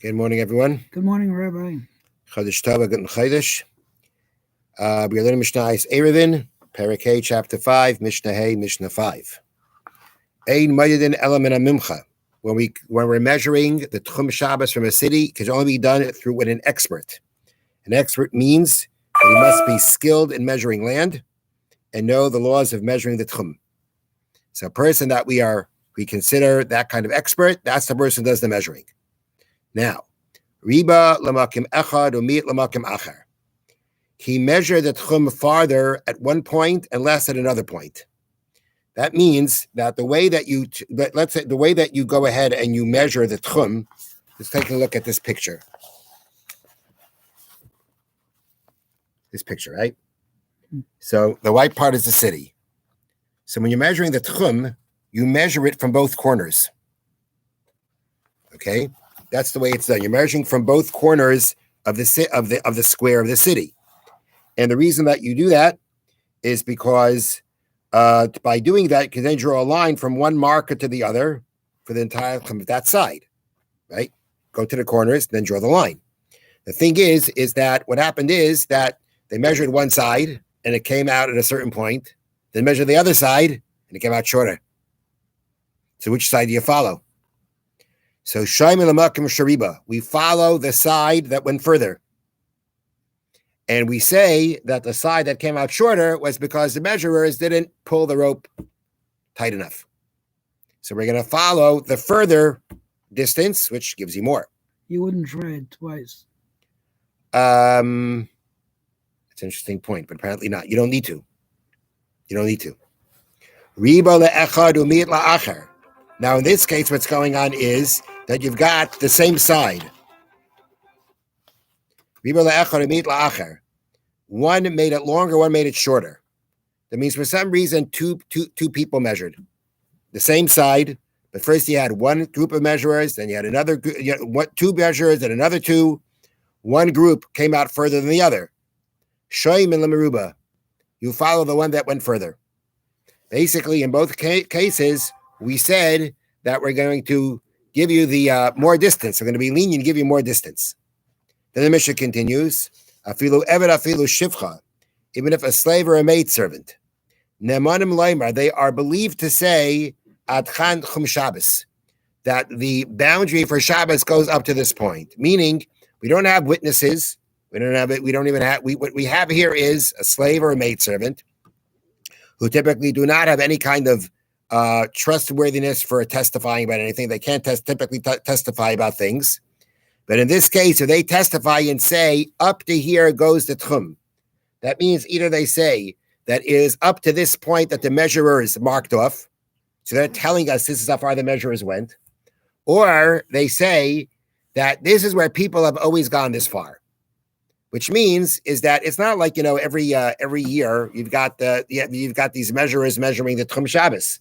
Good morning, everyone. Good morning, Rabbi. Chodesh Tov, Good Chodesh. We're learning Mishnah Erevin, Perek Hey, Chapter 5, Mishnah Hey, Mishnah 5. Ein Mayedin Element Mimcha. When we're measuring the Tchum Shabbos from a city, it can only be done through with an expert. An expert means that he must be skilled in measuring land and know the laws of measuring the Tchum. So a person that we consider that kind of expert, that's the person who does the measuring. Now, Riba lamakim echad umit lamakim acher. He measured the tchum farther at one point and less at another point. That means that the way that you go ahead and you measure the tchum. Let's take a look at this picture. This picture, right? So the white part is the city. So when you're measuring the tchum, you measure it from both corners. Okay, that's the way it's done. You're measuring from both corners of the square of the city. And the reason that you do that is because by doing that, you can then draw a line from one marker to the other for the entire of that side, right? Go to the corners, then draw the line. The thing is that what happened is that they measured one side and it came out at a certain point. They measured the other side and it came out shorter. So which side do you follow? So Shaimil Amakim Shariba, we follow the side that went further. And we say that the side that came out shorter was because the measurers didn't pull the rope tight enough. So we're going to follow the further distance, which gives you more. You wouldn't try it twice. It's an interesting point, but apparently not. You don't need to. Riba le'echad umit la'acher. Now, in this case, what's going on is that you've got the same side. One made it longer, one made it shorter. That means for some reason, two people measured the same side, but first you had one group of measurers, then you had another two measurers, and another two. One group came out further than the other. Shoyim and Lemaruba, you follow the one that went further. Basically, in both cases, we said that we're going to give you the more distance. We're going to be lenient, give you more distance. Then the Mishnah continues, afilu eved afilu shivcha, even if a slave or a maidservant, nemanim leimar, they are believed to say adchan chum Shabbos, that the boundary for Shabbos goes up to this point. Meaning, we don't have witnesses. What we have here is a slave or a maidservant who typically do not have any kind of trustworthiness for testifying about anything. They can't typically testify about things. But in this case, if they testify and say, up to here goes the tchum, that means either they say that it is up to this point that the measurers marked off, so they're telling us this is how far the measurers went, or they say that this is where people have always gone this far, which means is that it's not like, every year you've got these measurers measuring the tchum Shabbos.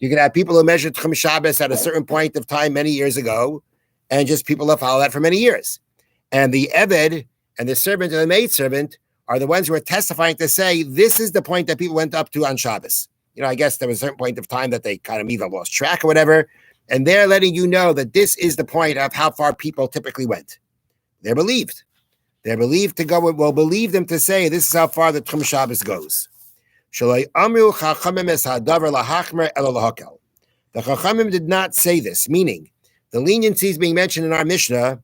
You can have people who measured tchum Shabbos at a certain point of time many years ago, and just people that follow that for many years. And the Eved and the servant and the maidservant are the ones who are testifying to say, this is the point that people went up to on Shabbos. I guess there was a certain point of time that they kind of either lost track or whatever. And they're letting you know that this is the point of how far people typically went. They're believed. They're believed to go, we'll believe them to say, this is how far the Tchum Shabbos goes. The Chachamim did not say this, meaning, the leniencies being mentioned in our Mishnah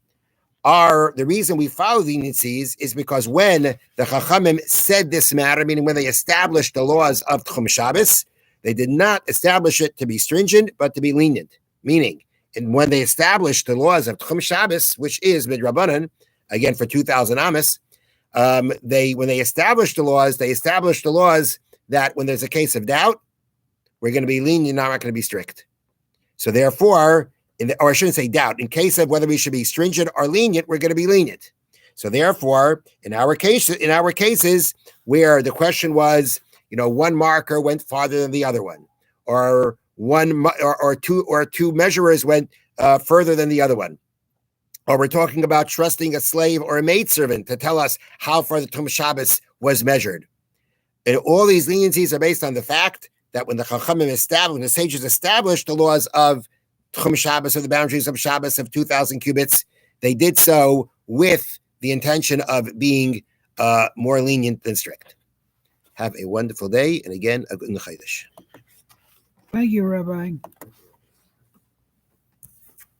are the reason we follow leniencies is because when the Chachamim said this matter, meaning when they established the laws of Tchum Shabbos, they did not establish it to be stringent, but to be lenient. Meaning, and when they established the laws of Tchum Shabbos, which is Midrabanan, again for 2,000 Amos, when they established the laws that when there's a case of doubt, we're going to be lenient, not going to be strict. So therefore, or I shouldn't say doubt, in case of whether we should be stringent or lenient, we're going to be lenient. So therefore, in our cases where the question was, one marker went farther than the other one, or two measurers went further than the other one, or we're talking about trusting a slave or a maidservant to tell us how far the Tchum Shabbos was measured. And all these leniencies are based on the fact that when the Chachamim established, the sages established the laws of Tchum Shabbos, or the boundaries of Shabbos of 2,000 cubits, They did so with the intention of being more lenient than strict. Have a wonderful day, and again, a good Chodesh. Thank you, Rabbi.